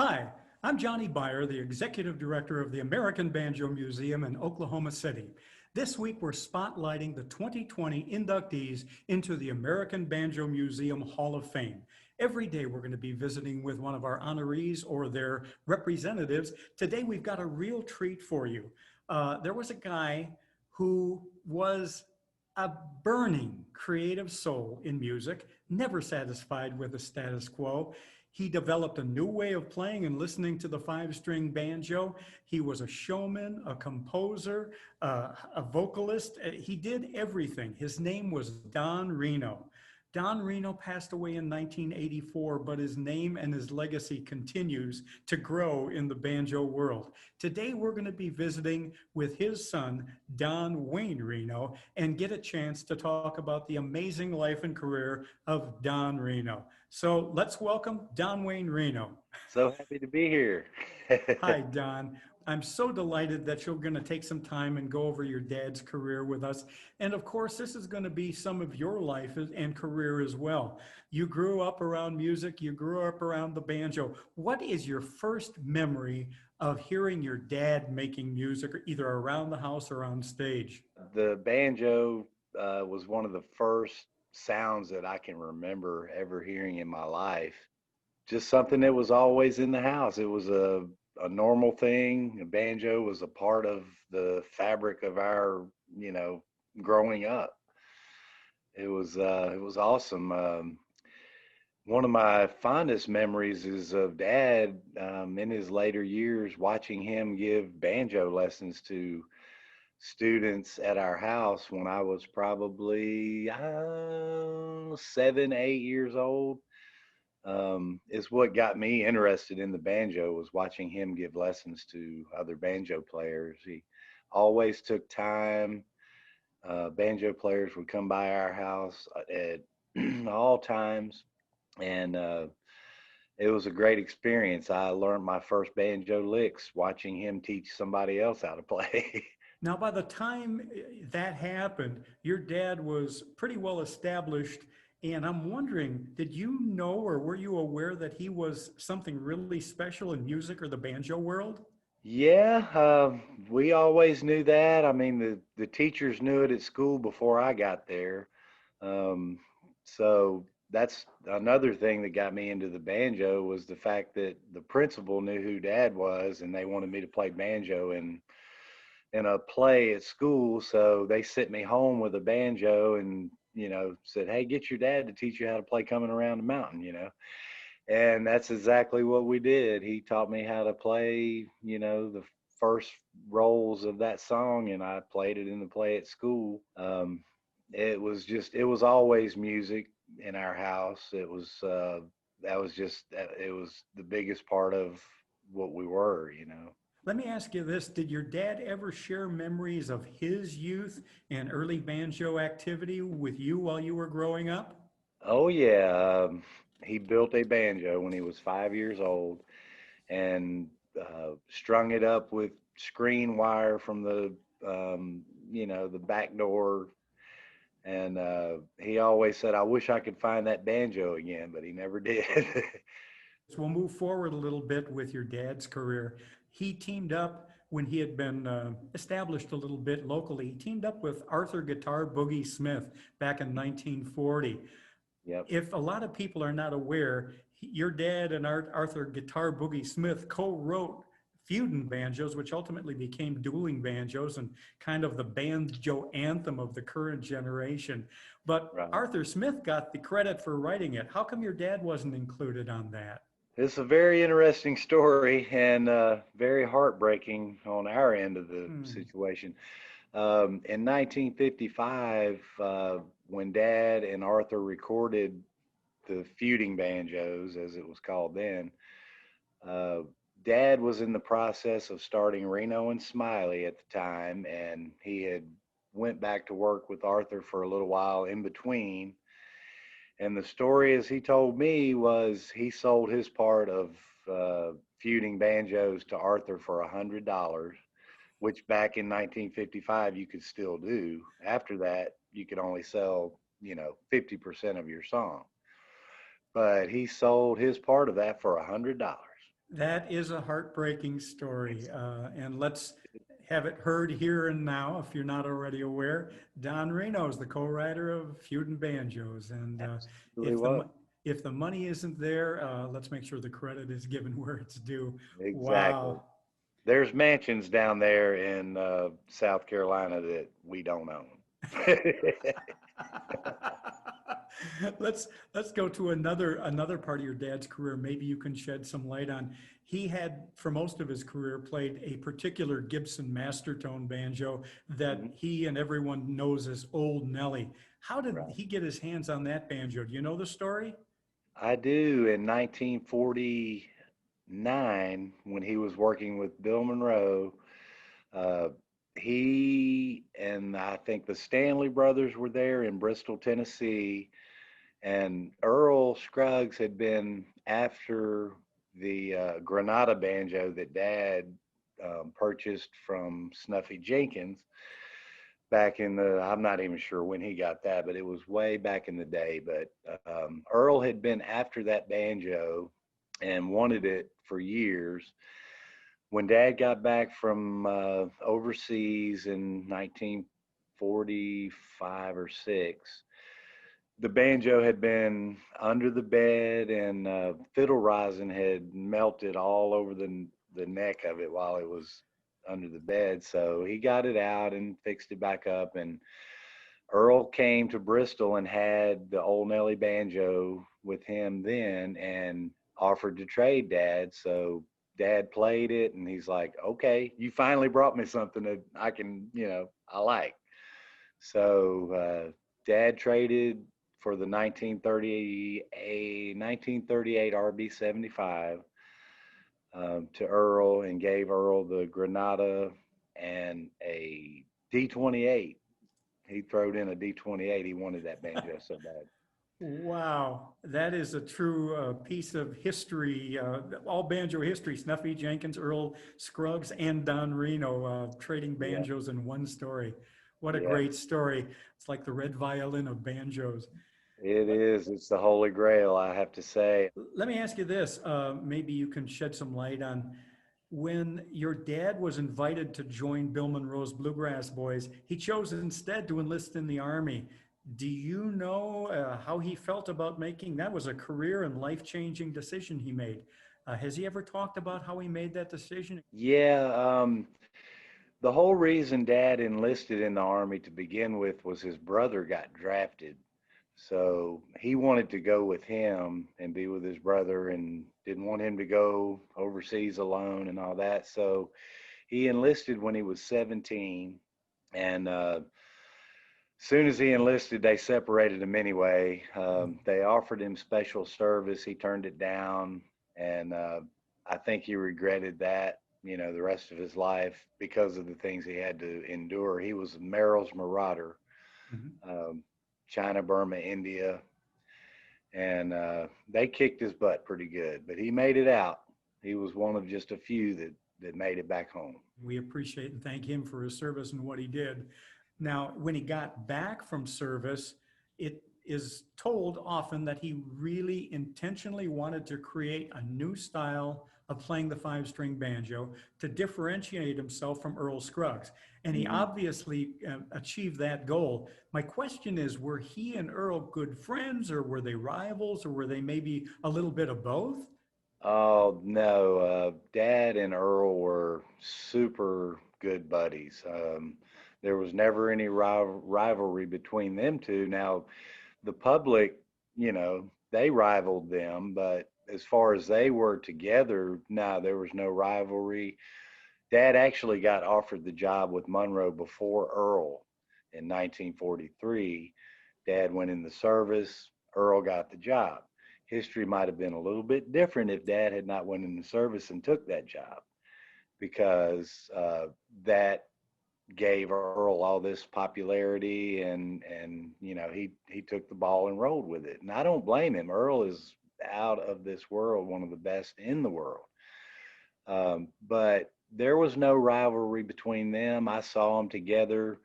Hi, I'm Johnny Baier, the Executive Director of the American Banjo Museum in Oklahoma City. This week, we're spotlighting the 2020 inductees into the American Banjo Museum Hall of Fame. Every day, we're going to be visiting with one of our honorees or their representatives. Today, we've got a real treat for you. There was a guy who was a burning creative soul in music, never satisfied with the status quo. He developed a new way of playing and listening to the five-string banjo. He was a showman, a composer, a vocalist. He did everything. His name was Don Reno. Don Reno passed away in 1984, but his name and his legacy continues to grow in the banjo world. Today, we're going to be visiting with his son, Don Wayne Reno, and get a chance to talk about the amazing life and career of Don Reno. So let's welcome Don Wayne Reno. So happy to be here. Hi, Don. I'm so delighted that you're going to take some time and go over your dad's career with us. And of course, this is going to be some of your life and career as well. You grew up around music, you grew up around the banjo. What is your first memory of hearing your dad making music, either around the house or on stage? The banjo was one of the first sounds that I can remember ever hearing in my life. Just something that was always in the house. It was a normal thing. A banjo was a part of the fabric of our, growing up. It was awesome. One of my fondest memories is of Dad in his later years, watching him give banjo lessons to students at our house when I was probably 7, 8 years old. Is what got me interested in the banjo, was watching him give lessons to other banjo players. He always took time. Banjo players would come by our house at all times, and it was a great experience. I learned my first banjo licks watching him teach somebody else how to play. Now, by the time that happened, your dad was pretty well established. And I'm wondering, did you know or were you aware that he was something really special in music or the banjo world? Yeah, we always knew that. I mean, the teachers knew it at school before I got there. Um, so that's another thing that got me into the banjo, was the fact that the principal knew who Dad was, and they wanted me to play banjo in a play at school. So they sent me home with a banjo and said, "Hey, get your dad to teach you how to play Coming Around the Mountain." And that's exactly what we did. He taught me how to play, the first rolls of that song, and I played it in the play at school. It was always music in our house. It was the biggest part of what we were. Let me ask you this. Did your dad ever share memories of his youth and early banjo activity with you while you were growing up? Oh yeah, he built a banjo when he was 5 years old, and strung it up with screen wire from the back door. And he always said, "I wish I could find that banjo again," but he never did. So we'll move forward a little bit with your dad's career. He teamed up when he had been established a little bit locally. He teamed up with Arthur Guitar Boogie Smith back in 1940. Yep. If a lot of people are not aware, your dad and Arthur Guitar Boogie Smith co-wrote Feuding Banjos, which ultimately became dueling banjos and kind of the banjo anthem of the current generation. But Right. Arthur Smith got the credit for writing it. How come your dad wasn't included on that? It's a very interesting story, and very heartbreaking on our end of the Hmm. situation. In 1955, when Dad and Arthur recorded the Feuding Banjos, as it was called then, uh, Dad was in the process of starting Reno and Smiley at the time, and he had went back to work with Arthur for a little while in between. And the story, as he told me, was he sold his part of Feuding Banjos to Arthur for $100, which back in 1955 you could still do. After that, you could only sell, 50% of your song. But he sold his part of that for $100. That is a heartbreaking story. And let's have it heard here and now, if you're not already aware. Don Reno is the co-writer of Feuding Banjos. And Absolutely if the was. mo- if the money isn't there, let's make sure the credit is given where it's due. Exactly. Wow. There's mansions down there in South Carolina that we don't own. let's let's go to another part of your dad's career. Maybe you can shed some light on. He had, for most of his career, played a particular Gibson mastertone banjo that Mhm. he and everyone knows as Old Nelly. How did Right. he get his hands on that banjo? Do you know the story? I do. In 1949, when he was working with Bill Monroe, uh, he and I think the Stanley brothers were there in Bristol, Tennessee, and Earl Scruggs had been after the Granada banjo that Dad purchased from Snuffy Jenkins back in the, I'm not even sure when he got that, but it was way back in the day. But Earl had been after that banjo and wanted it for years. When Dad got back from overseas in 1945 or 6, the banjo had been under the bed, and fiddle rosin had melted all over the neck of it while it was under the bed. So he got it out and fixed it back up. And Earl came to Bristol and had the old Nelly banjo with him then, and offered to trade Dad. So Dad played it, and he's like, "Okay, you finally brought me something that I can, I like." So Dad traded for the 1938 RB75 to Earl, and gave Earl the Granada and a D28. He throwed in a D28. He wanted that banjo so bad. Wow, that is a true piece of history, all banjo history. Snuffy Jenkins, Earl Scruggs, and Don Reno trading Yeah, banjos in one story. What a yeah, great story. It's like the red violin of banjos. it is. It's the Holy Grail, I have to say. Let me ask you this. Maybe you can shed some light on when your dad was invited to join Bill Monroe's Bluegrass Boys, he chose instead to enlist in the Army. Do you know how he felt about making that? Was a career and life changing decision he made. Has he ever talked about how he made that decision? Yeah, the whole reason Dad enlisted in the Army to begin with was his brother got drafted. So he wanted to go with him and be with his brother, and didn't want him to go overseas alone and all that. So he enlisted when he was 17. And soon as he enlisted, they separated him anyway. They offered him special service. He turned it down. And I think he regretted that, the rest of his life because of the things he had to endure. He was Merrill's Marauder, Mhm. um, China, Burma, India, and they kicked his butt pretty good, but he made it out. He was one of just a few that made it back home. We appreciate and thank him for his service and what he did. Now, when he got back from service, it is told often that he really intentionally wanted to create a new style of playing the five-string banjo to differentiate himself from Earl Scruggs. And he Hmm. obviously achieved that goal. My question is, were he and Earl good friends, or were they rivals, or were they maybe a little bit of both? Oh no, Dad and Earl were super good buddies. There was never any rivalry between them two. Now, the public, they rivaled them, but as far as they were together, no, there was no rivalry. Dad actually got offered the job with Monroe before Earl in 1943. Dad went in the service. Earl got the job. History might have been a little bit different if Dad had not went in the service and took that job, because that gave Earl all this popularity, and he took the ball and rolled with it. And I don't blame him. Earl is out of this world, one of the best in the world. But there was no rivalry between them. I saw them together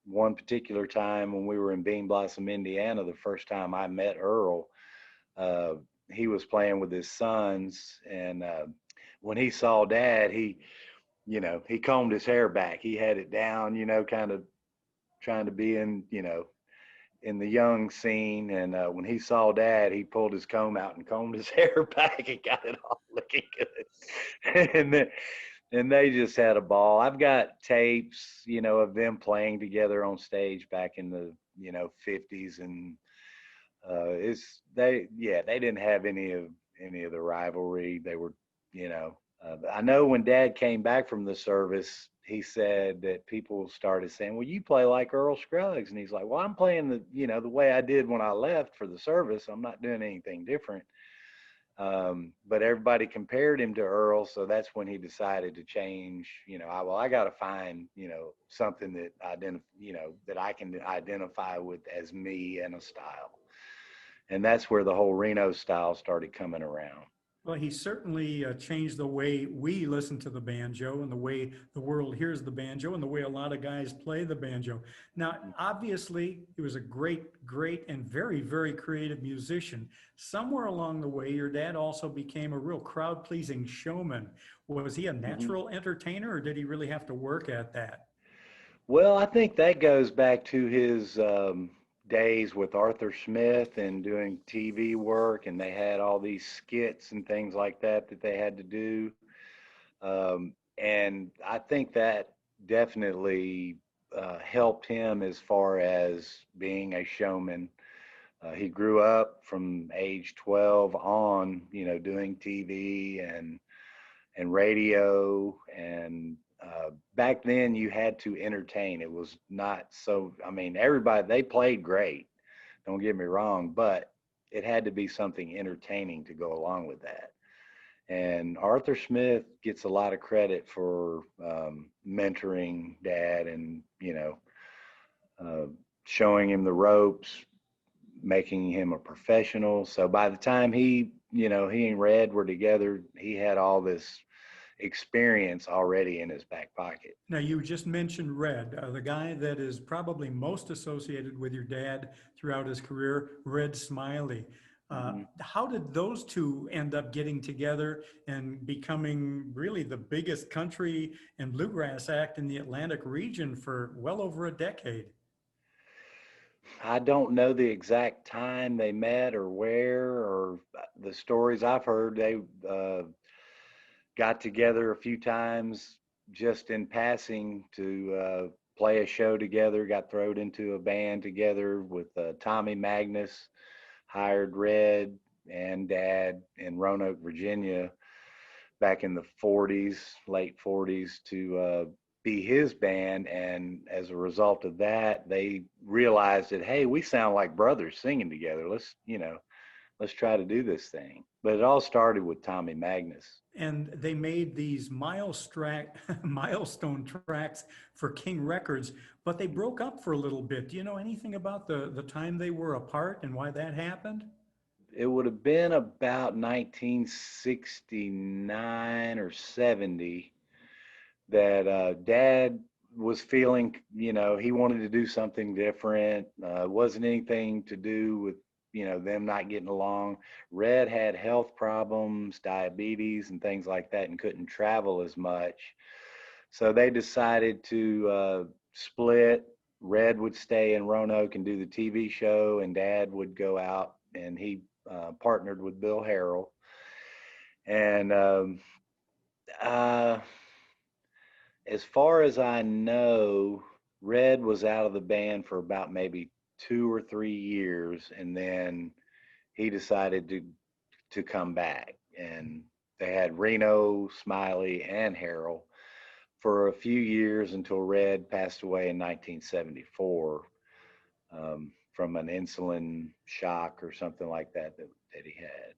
one particular time when we were in Bean Blossom, Indiana. The first time I met Earl, uh, he was playing with his sons, and when he saw Dad, he combed his hair back. He had it down, kind of trying to be in the young scene. And when he saw Dad, he pulled his comb out and combed his hair back and got it all looking good. And they just had a ball. I've got tapes, of them playing together on stage back in the, 50s. And they didn't have any of the rivalry. They were, I know when Dad came back from the service, he said that people started saying, well, you play like Earl Scruggs. And he's like, well, I'm playing the way I did when I left for the service. I'm not doing anything different. But everybody compared him to Earl. So that's when he decided to change, I got to find, something that that I can identify with as me and a style. And that's where the whole Reno style started coming around. Well, he certainly changed the way we listen to the banjo and the way the world hears the banjo and the way a lot of guys play the banjo. Now, obviously, he was a great, great, and very, very creative musician. Somewhere along the way, your dad also became a real crowd-pleasing showman. Was he a natural entertainer, or did he really have to work at that? Well, I think that goes back to his days with Arthur Smith and doing TV work, and they had all these skits and things like that they had to do. And I think that definitely helped him as far as being a showman. He grew up from age 12 on, doing TV and radio. And back then you had to entertain. It was not so, everybody, they played great, don't get me wrong, but it had to be something entertaining to go along with that. And Arthur Smith gets a lot of credit for mentoring Dad and, uh, showing him the ropes, making him a professional. So by the time he and Red were together, he had all this experience already in his back pocket. Now, you just mentioned Red, the guy that is probably most associated with your dad throughout his career, Red Smiley. How did those two end up getting together and becoming really the biggest country and bluegrass act in the Atlantic region for well over a decade? I don't know the exact time they met or where, or the stories I've heard. They got together a few times just in passing to play a show together, got thrown into a band together with Tommy Magnus, hired Red and Dad in Roanoke, Virginia back in the 40s, late 40s, to be his band. And as a result of that, they realized that, hey, we sound like brothers singing together. Let's try to do this thing. But it all started with Tommy Magnus. And they made these milestone tracks for King Records, but they broke up for a little bit. Do you know anything about the time they were apart and why that happened? It would have been about 1969 or 70 that Dad was feeling, he wanted to do something different. It wasn't anything to do with, them not getting along. Red had health problems, diabetes, and things like that, and couldn't travel as much. So they decided to split. Red would stay in Roanoke and do the TV show, and Dad would go out, and he partnered with Bill Harrell. And as far as I know, Red was out of the band for about maybe 2 or 3 years, and then he decided to come back. And they had Reno, Smiley, and Harrell for a few years until Red passed away in 1974 from an insulin shock or something like that he had.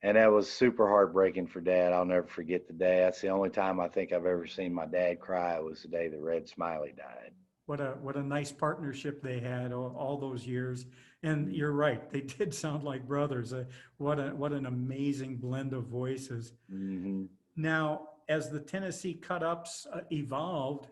And that was super heartbreaking for Dad. I'll never forget the day. That's the only time I think I've ever seen my dad cry, was the day that Red Smiley died. What a nice partnership they had all those years. And you're right, they did sound like brothers. What an amazing blend of voices. Mm-hmm. Now, as the Tennessee Cut-Ups evolved,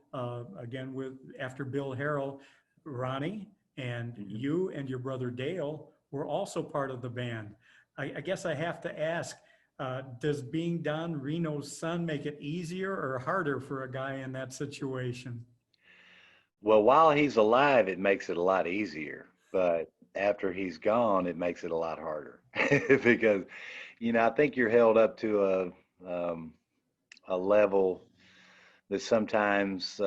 again with after Bill Harrell, Ronnie and you and your brother Dale were also part of the band. I guess I have to ask, Does being Don Reno's son make it easier or harder for a guy in that situation? Well, while he's alive, it makes it a lot easier, but after he's gone, it makes it a lot harder because, I think you're held up to um, a level that sometimes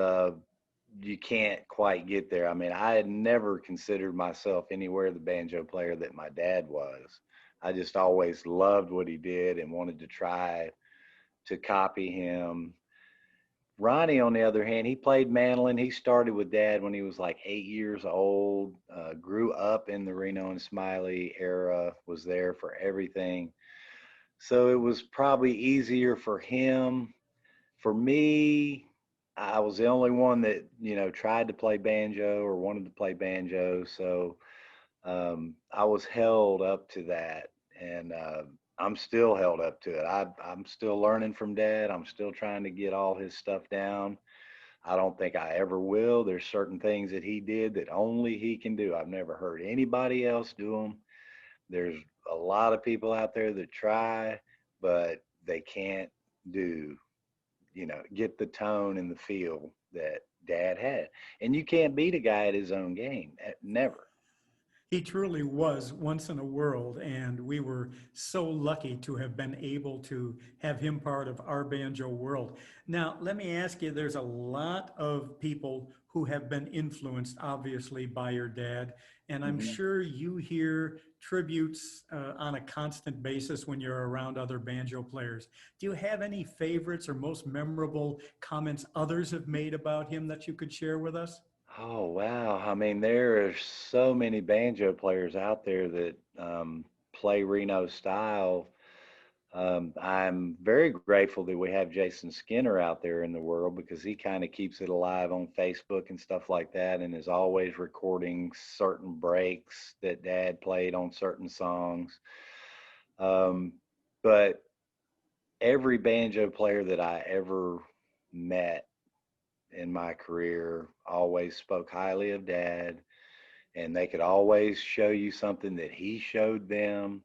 you can't quite get there. I mean, I had never considered myself anywhere the banjo player that my dad was. I just always loved what he did and wanted to try to copy him. Ronnie, on the other hand, he played mandolin. He started with dad when he was like 8 years old, grew up in the Reno and Smiley era, was there for everything. So it was probably easier for him. For me, I was the only one that, tried to play banjo or wanted to play banjo. So I was held up to that. And I'm still held up to it. I'm still learning from dad. I'm still trying to get all his stuff down. I don't think I ever will. There's certain things that he did that only he can do. I've never heard anybody else do them. There's a lot of people out there that try, but they can't do, get the tone and the feel that dad had. And you can't beat a guy at his own game. Never. He truly was once in a world, and we were so lucky to have been able to have him part of our banjo world. Now, let me ask you, there's a lot of people who have been influenced, obviously, by your dad, and I'm Hmm. sure you hear tributes on a constant basis when you're around other banjo players. Do you have any favorites or most memorable comments others have made about him that you could share with us? Oh, wow. I mean, there are so many banjo players out there that play Reno style. I'm very grateful that we have Jason Skinner out there in the world because he kind of keeps it alive on Facebook and stuff like that and is always recording certain breaks that dad played on certain songs. Um, but every banjo player that I ever met in my career always spoke highly of dad, and they could always show you something that he showed them,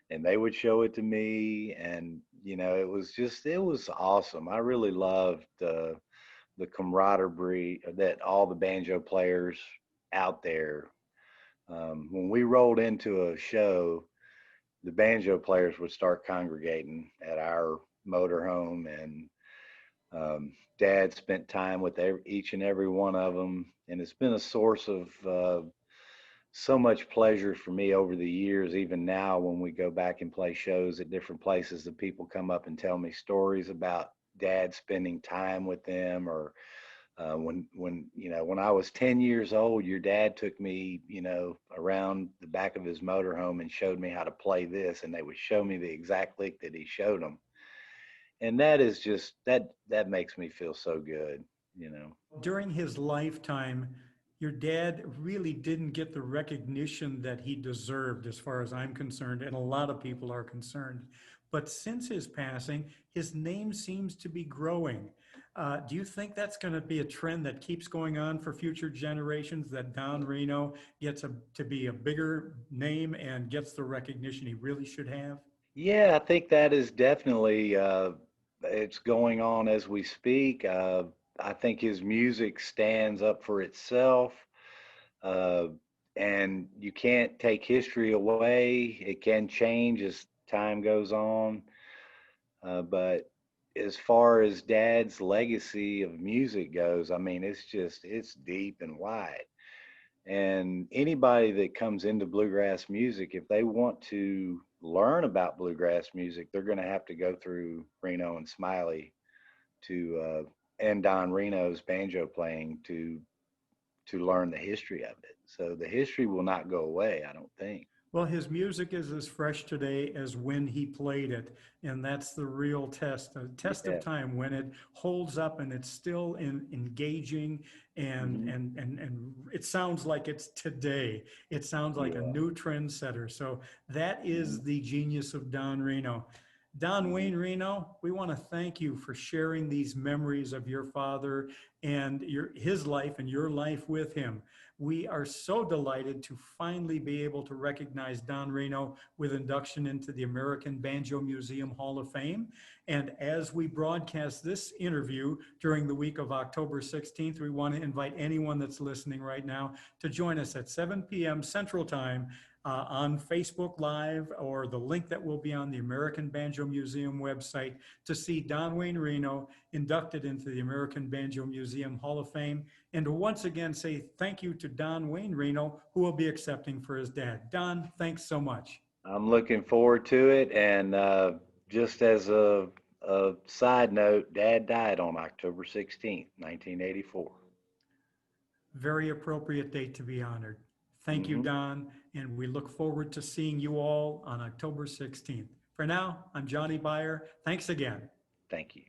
and they would show it to me. And it was awesome. I really loved the camaraderie that all the banjo players out there. When we rolled into a show, the banjo players would start congregating at our motorhome, and dad spent time with each and every one of them, and it's been a source of so much pleasure for me over the years. Even now, when we go back and play shows at different places, the people come up and tell me stories about dad spending time with them, or when I was 10 years old, your dad took me, around the back of his motorhome and showed me how to play this, and they would show me the exact lick that he showed them. And that is just that makes me feel so good. During his lifetime, your dad really didn't get the recognition that he deserved, as far as I'm concerned, and a lot of people are concerned. But since his passing, his name seems to be growing. Do you think that's going to be a trend that keeps going on for future generations, that Don Reno to be a bigger name and gets the recognition he really should have? Yeah, I think that is definitely it's going on as we speak. I think his music stands up for itself, uh, and you can't take history away. It can change as time goes on, but as far as Dad's legacy of music goes, I mean, it's deep and wide. And anybody that comes into bluegrass music, if they want to learn about bluegrass music, they're going to have to go through Reno and Smiley and Don Reno's banjo playing to learn the history of it. So the history will not go away, I don't think. Well, his music is as fresh today as when he played it, and that's the real test, a test of Yeah. time when it holds up and it's still engaging, and Hmm. it sounds like it's today. It sounds like a Yeah. new trendsetter. So that Hmm. is the genius of Don Reno. Don Wayne Reno, we want to thank you for sharing these memories of your father and his life and your life with him. We are so delighted to finally be able to recognize Don Reno with induction into the American Banjo Museum Hall of Fame. And as we broadcast this interview during the week of October 16th, we want to invite anyone that's listening right now to join us at 7 p.m. Central Time on Facebook Live, or the link that will be on the American Banjo Museum website, to see Don Wayne Reno inducted into the American Banjo Museum Hall of Fame, and to once again say thank you to Don Wayne Reno, who will be accepting for his dad. Don, thanks so much. I'm looking forward to it. And just as a side note, Dad died on October 16th, 1984. Very appropriate date to be honored. Thank you, Hmm. Don, and we look forward to seeing you all on October 16th. For now, I'm Johnny Baier. Thanks again. Thank you.